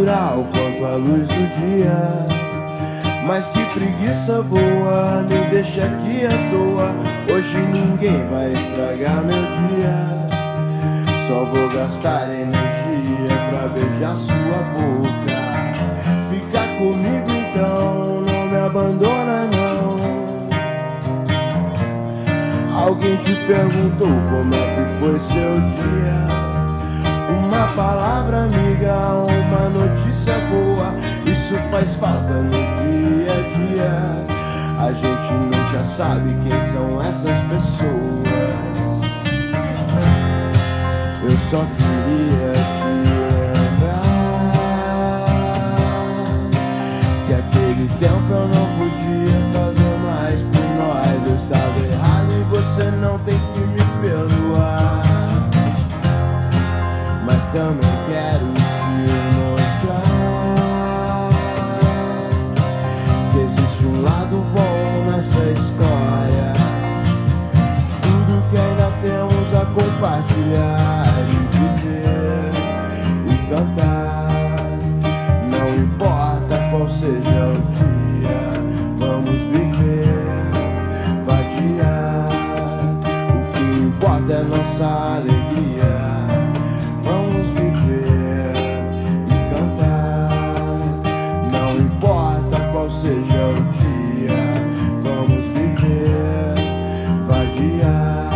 natural quanto a luz do dia. Mas que preguiça boa, me deixa aqui à toa. Hoje ninguém vai estragar meu dia. Só vou gastar energia pra beijar sua boca. Fica comigo então, não me abandona não. Alguém te perguntou como é que foi seu dia? Uma palavra amiga, uma notícia boa, isso faz falta no dia a dia. A gente nunca sabe quem são essas pessoas. Eu só queria te lembrar que aquele tempo eu não podia fazer mais por nós. Eu estava errado e você não tem que me perdoar. Mas também quero te mostrar que existe um lado bom nessa história. Tudo que ainda temos a compartilhar e viver e cantar. Não importa qual seja o dia, vamos viver, vadiar. O que importa é nossa alegria. Vamos viver e cantar. Não importa qual seja o dia, vamos viver, vadiar.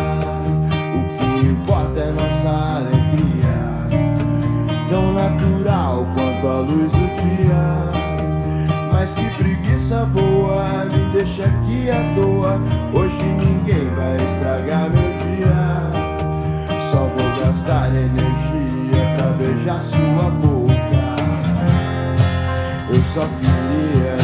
O que importa é nossa alegria, tão natural quanto a luz do dia. Mas que preguiça boa, me deixa aqui à toa. Hoje ninguém vai estragar meu dia. Só vou gastar energia pra beijar sua boca. Eu só queria